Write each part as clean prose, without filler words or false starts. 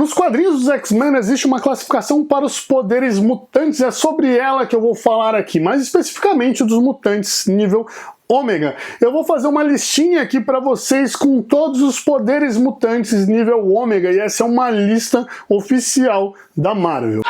Nos quadrinhos dos X-Men existe uma classificação para os poderes mutantes, é sobre ela que eu vou falar aqui, mais especificamente dos mutantes nível Ômega. Eu vou fazer uma listinha aqui para vocês com todos os poderes mutantes nível Ômega, e essa é uma lista oficial da Marvel.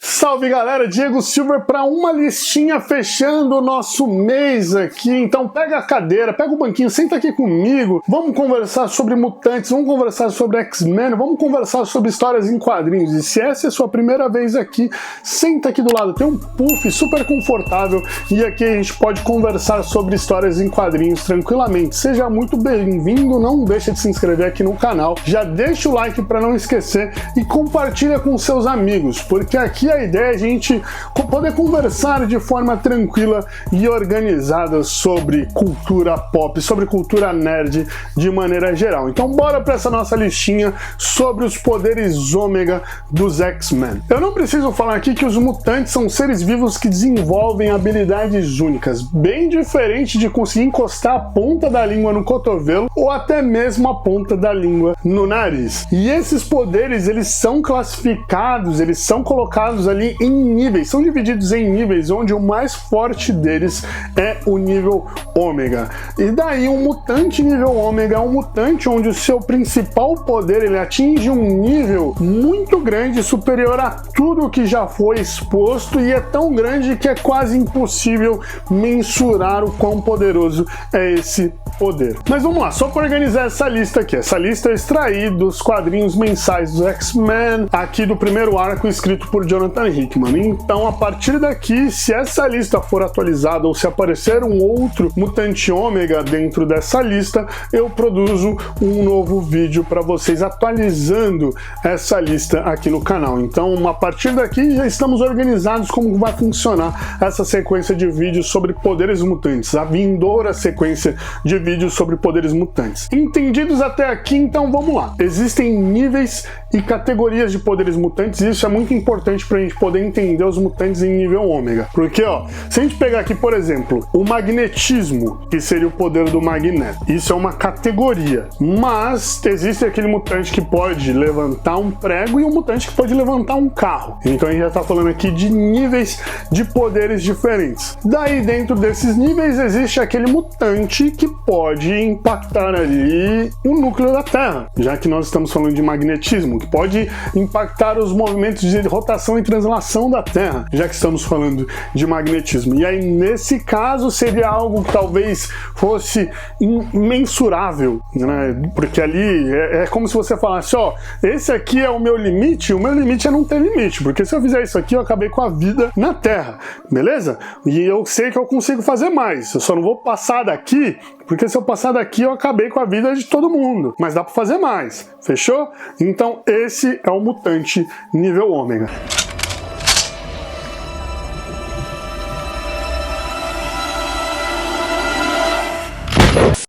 Salve galera, Diego Silver para uma listinha fechando o nosso mês aqui. Então pega a cadeira, pega o banquinho, senta aqui comigo, vamos conversar sobre mutantes, vamos conversar sobre X-Men, vamos conversar sobre histórias em quadrinhos. E se essa é a sua primeira vez aqui, senta aqui do lado, tem um puff super confortável e aqui a gente pode conversar sobre histórias em quadrinhos tranquilamente. Seja muito bem-vindo, não deixa de se inscrever aqui no canal, já deixa o like para não esquecer e compartilha com seus amigos, porque aqui a ideia é a gente poder conversar de forma tranquila e organizada sobre cultura pop, sobre cultura nerd de maneira geral. Então bora para essa nossa listinha sobre os poderes Ômega dos X-Men. Eu não preciso falar aqui que os mutantes são seres vivos que desenvolvem habilidades únicas, bem diferente de conseguir encostar a ponta da língua no cotovelo ou até mesmo a ponta da língua no nariz. E esses poderes, eles são classificados, eles são colocados ali em níveis, são divididos em níveis, onde o mais forte deles é o nível Ômega. E daí um mutante nível Ômega é um mutante onde o seu principal poder ele atinge um nível muito grande, superior a tudo que já foi exposto, e é tão grande que é quase impossível mensurar o quão poderoso é esse poder. Mas vamos lá, só para organizar essa lista aqui. Essa lista é extraída dos quadrinhos mensais dos X-Men, aqui do primeiro arco escrito por Jonathan Hickman. Então, a partir daqui, se essa lista for atualizada ou se aparecer um outro mutante Ômega dentro dessa lista, eu produzo um novo vídeo para vocês atualizando essa lista aqui no canal. Então, a partir daqui, já estamos organizados como vai funcionar essa sequência de vídeos sobre poderes mutantes, a vindoura sequência de vídeos sobre poderes mutantes. Entendidos até aqui, então vamos lá. Existem níveis e categorias de poderes mutantes, e isso é muito importante para a gente poder entender os mutantes em nível Ômega. Porque, ó, se a gente pegar aqui, por exemplo, o magnetismo, que seria o poder do Magneto, isso é uma categoria. Mas existe aquele mutante que pode levantar um prego e um mutante que pode levantar um carro. Então a gente já tá falando aqui de níveis de poderes diferentes. Daí, dentro desses níveis, existe aquele mutante que pode impactar ali o núcleo da Terra, já que nós estamos falando de magnetismo, que pode impactar os movimentos de rotação e translação da Terra, já que estamos falando de magnetismo. E aí, nesse caso, seria algo que talvez fosse imensurável, né? Porque ali é como se você falasse, ó, esse aqui é o meu limite é não ter limite, porque se eu fizer isso aqui, eu acabei com a vida na Terra, beleza? E eu sei que eu consigo fazer mais, eu só não vou passar daqui, porque se eu passar daqui, eu acabei com a vida de todo mundo, mas dá pra fazer mais, fechou? Então esse é o mutante nível Ômega.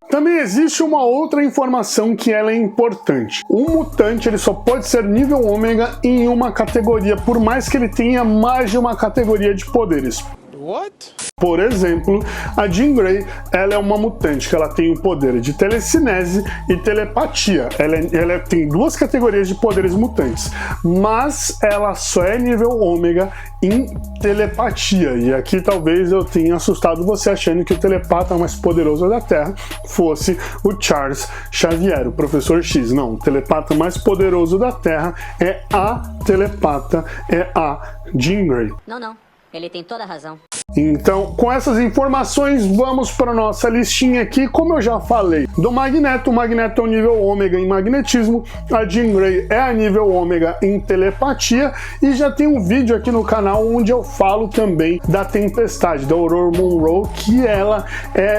Também existe uma outra informação que ela é importante. Um mutante ele só pode ser nível Ômega em uma categoria, por mais que ele tenha mais de uma categoria de poderes. What? Por exemplo, a Jean Grey, ela é uma mutante que ela tem o poder de telecinese e telepatia. Ela tem duas categorias de poderes mutantes, mas ela só é nível Ômega em telepatia. E aqui talvez eu tenha assustado você achando que o telepata mais poderoso da Terra fosse o Charles Xavier, o Professor X. Não, o telepata mais poderoso da Terra é a telepata, é a Jean Grey. Não, ele tem toda a razão. Então, com essas informações, vamos para a nossa listinha aqui. Como eu já falei do Magneto, o Magneto é o nível Ômega em magnetismo, a Jean Grey é a nível Ômega em telepatia, e já tem um vídeo aqui no canal onde eu falo também da Tempestade, da Aurora Monroe, que ela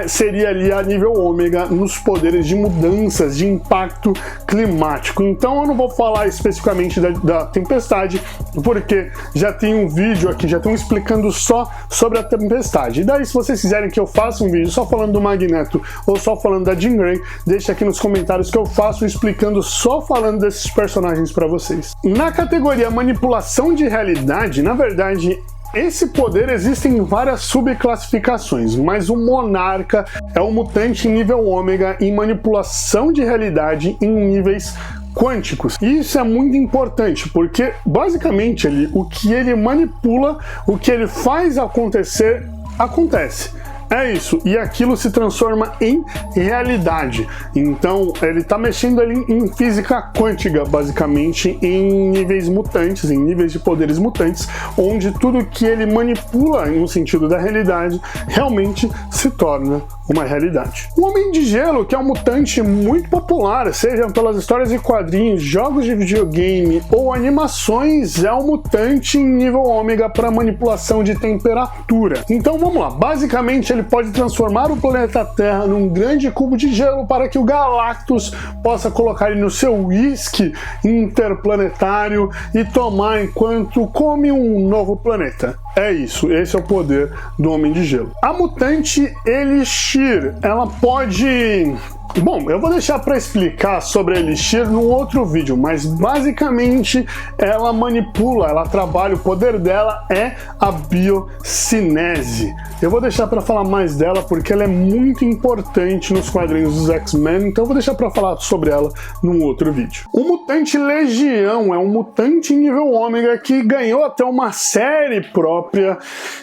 seria ali a nível Ômega nos poderes de mudanças, de impacto climático. Então eu não vou falar especificamente da Tempestade, porque já tem um vídeo aqui, já estão explicando só sobre a Tempestade. E daí, se vocês quiserem que eu faça um vídeo só falando do Magneto ou só falando da Jean Grey, deixa aqui nos comentários que eu faço explicando só falando desses personagens pra vocês. Na categoria manipulação de realidade, na verdade, esse poder existe em várias subclassificações, mas o Monarca é um mutante em nível ômega em manipulação de realidade em níveis quânticos. E isso é muito importante, porque basicamente o que ele manipula, o que ele faz acontecer, acontece. É isso, e aquilo se transforma em realidade. Então, ele está mexendo ali em física quântica, basicamente, em níveis mutantes, em níveis de poderes mutantes, onde tudo que ele manipula no sentido da realidade realmente se torna uma realidade. O Homem de Gelo, que é um mutante muito popular, seja pelas histórias de quadrinhos, jogos de videogame ou animações, é um mutante em nível ômega para manipulação de temperatura. Então vamos lá, basicamente ele pode transformar o planeta Terra num grande cubo de gelo para que o Galactus possa colocar ele no seu uísque interplanetário e tomar enquanto come um novo planeta. É isso, esse é o poder do Homem de Gelo. A mutante Elixir, ela pode... Bom, eu vou deixar para explicar sobre a Elixir num outro vídeo, mas basicamente ela manipula, ela trabalha, o poder dela é a biocinese. Eu vou deixar para falar mais dela porque ela é muito importante nos quadrinhos dos X-Men, então eu vou deixar para falar sobre ela num outro vídeo. O mutante Legião é um mutante em nível ômega que ganhou até uma série própria.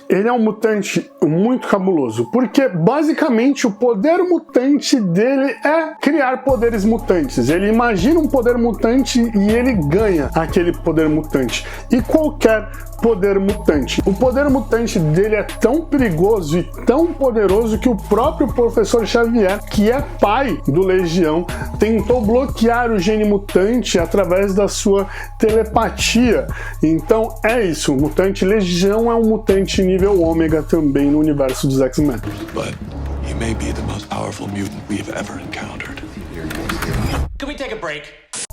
Ele é um mutante muito cabuloso, porque basicamente o poder mutante dele é criar poderes mutantes. Ele imagina um poder mutante e ele ganha aquele poder mutante. E qualquer poder mutante. O poder mutante dele é tão perigoso e tão poderoso que o próprio Professor Xavier, que é pai do Legião, tentou bloquear o gene mutante através da sua telepatia. Então é isso, o mutante Legião é um mutante nível ômega também no universo dos X-Men. But he may be the most powerful mutant we've ever encountered. Can we take a break?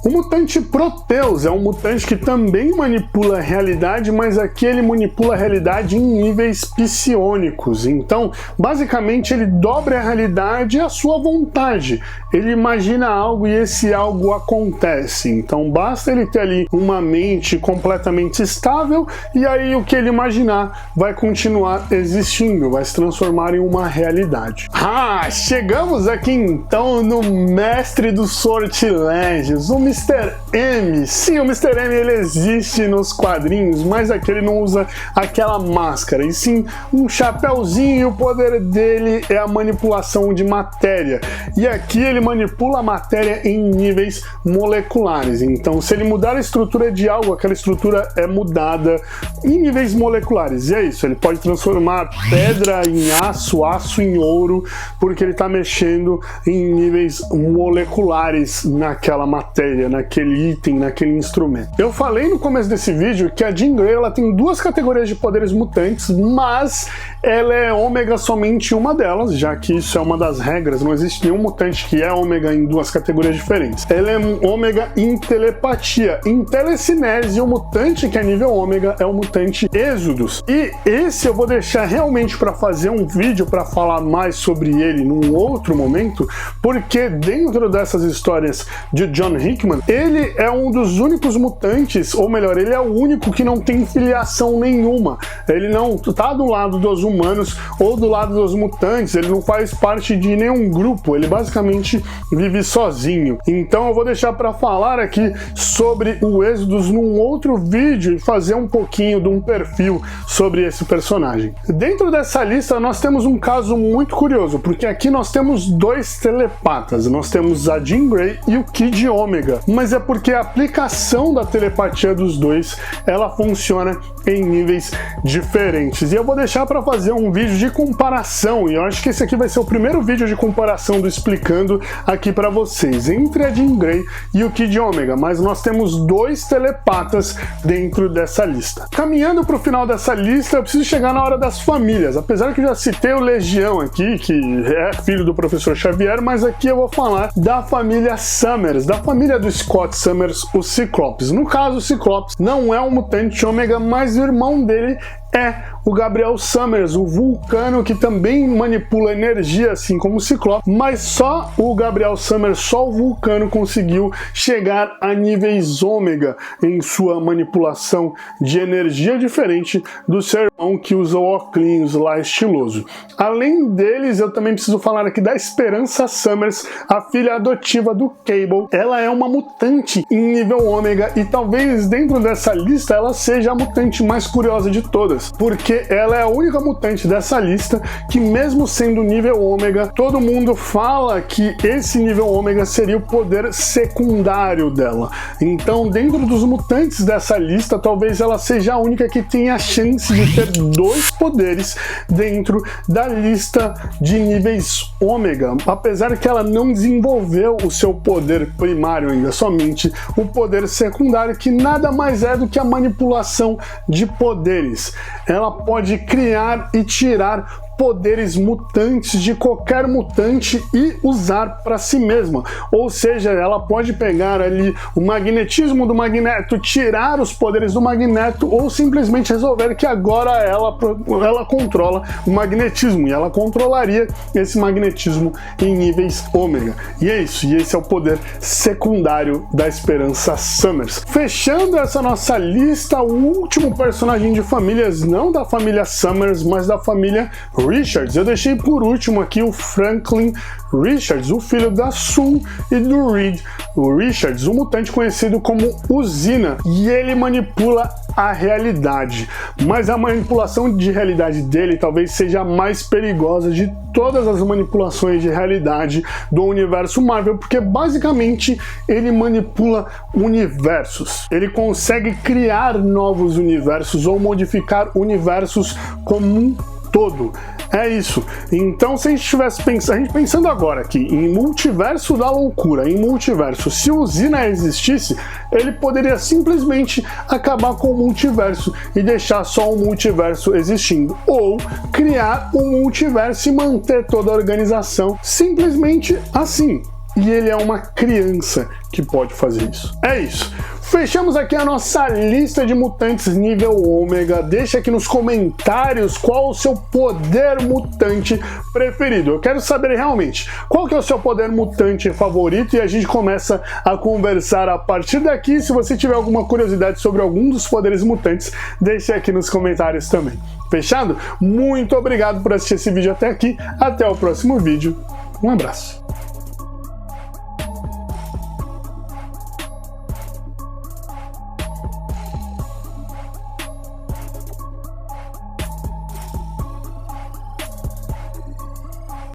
O mutante Proteus é um mutante que também manipula a realidade, mas aqui ele manipula a realidade em níveis psionicos. Então, basicamente, ele dobra a realidade à sua vontade. Ele imagina algo e esse algo acontece. Então, basta ele ter ali uma mente completamente estável e aí o que ele imaginar vai continuar existindo, vai se transformar em uma realidade. Ah, chegamos aqui então no mestre dos sortilégios, o Mr. M. Sim, o Mr. M ele existe nos quadrinhos, mas aqui ele não usa aquela máscara, e sim um chapéuzinho, e o poder dele é a manipulação de matéria. E aqui ele manipula a matéria em níveis moleculares. Então, se ele mudar a estrutura de algo, aquela estrutura é mudada em níveis moleculares. E é isso, ele pode transformar pedra em aço, aço em ouro, porque ele está mexendo em níveis moleculares naquela matéria, naquele item, naquele instrumento. Eu falei no começo desse vídeo que a Jean Grey ela tem duas categorias de poderes mutantes, mas ela é ômega somente uma delas, já que isso é uma das regras, não existe nenhum mutante que é ômega em duas categorias diferentes. Ela é ômega em telepatia. Em telecinese, o mutante que é nível ômega é o mutante Êxodos. E esse eu vou deixar realmente para fazer um vídeo para falar mais sobre ele num outro momento, porque dentro dessas histórias de John Hickman, ele é um dos únicos mutantes, ou melhor, ele é o único que não tem filiação nenhuma. Ele não tá do lado dos humanos ou do lado dos mutantes, ele não faz parte de nenhum grupo, ele basicamente vive sozinho. Então eu vou deixar para falar aqui sobre o Êxodos num outro vídeo e fazer um pouquinho de um perfil sobre esse personagem. Dentro dessa lista nós temos um caso muito curioso, porque aqui nós temos dois telepatas, nós temos a Jean Grey e o Kid Ômega, mas é porque a aplicação da telepatia dos dois, ela funciona em níveis diferentes. E eu vou deixar para fazer um vídeo de comparação, e eu acho que esse aqui vai ser o primeiro vídeo de comparação do Explicando aqui para vocês, entre a Jean Grey e o Kid Ômega, mas nós temos dois telepatas dentro dessa lista. Caminhando para o final dessa lista, eu preciso chegar na hora das famílias, apesar que eu já citei o Legião aqui, que é filho do Professor Xavier, mas aqui eu vou falar da família Summers, da família do Scott Summers, o Ciclopes. No caso, o Ciclopes não é um mutante ômega, mas o irmão dele é o Gabriel Summers, o Vulcano, que também manipula energia, assim como o Ciclope, mas só o Gabriel Summers, só o Vulcano conseguiu chegar a níveis ômega em sua manipulação de energia, diferente do seu irmão que usa o óculos lá estiloso. Além deles, eu também preciso falar aqui da Esperança Summers, a filha adotiva do Cable. Ela é uma mutante em nível ômega e talvez dentro dessa lista ela seja a mutante mais curiosa de todas, porque ela é a única mutante dessa lista que, mesmo sendo nível ômega, todo mundo fala que esse nível ômega seria o poder secundário dela. Então, dentro dos mutantes dessa lista, talvez ela seja a única que tenha a chance de ter 2 poderes dentro da lista de níveis ômega, apesar que ela não desenvolveu o seu poder primário ainda, somente o poder secundário, que nada mais é do que a manipulação de poderes. Ela pode criar e tirar poderes mutantes de qualquer mutante e usar para si mesma. Ou seja, ela pode pegar ali o magnetismo do Magneto, tirar os poderes do Magneto, ou simplesmente resolver que agora ela controla o magnetismo, e ela controlaria esse magnetismo em níveis ômega. E é isso, e esse é o poder secundário da Esperança Summers. Fechando essa nossa lista, o último personagem de famílias, não da família Summers, mas da família Richards. Eu deixei por último aqui o Franklin Richards, o filho da Sue e do Reed. O Richards, um mutante conhecido como Usina, e ele manipula a realidade. Mas a manipulação de realidade dele talvez seja a mais perigosa de todas as manipulações de realidade do universo Marvel, porque basicamente ele manipula universos. Ele consegue criar novos universos ou modificar universos como um todo. É isso. Então, se a gente estivesse pensando agora aqui em multiverso da loucura, em multiverso, se o Usina existisse, ele poderia simplesmente acabar com o multiverso e deixar só o multiverso existindo, ou criar um multiverso e manter toda a organização simplesmente assim. E ele é uma criança que pode fazer isso. É isso. Fechamos aqui a nossa lista de mutantes nível ômega. Deixa aqui nos comentários qual o seu poder mutante preferido. Eu quero saber realmente qual que é o seu poder mutante favorito, e a gente começa a conversar a partir daqui. Se você tiver alguma curiosidade sobre algum dos poderes mutantes, deixa aqui nos comentários também. Fechado? Muito obrigado por assistir esse vídeo até aqui. Até o próximo vídeo. Um abraço.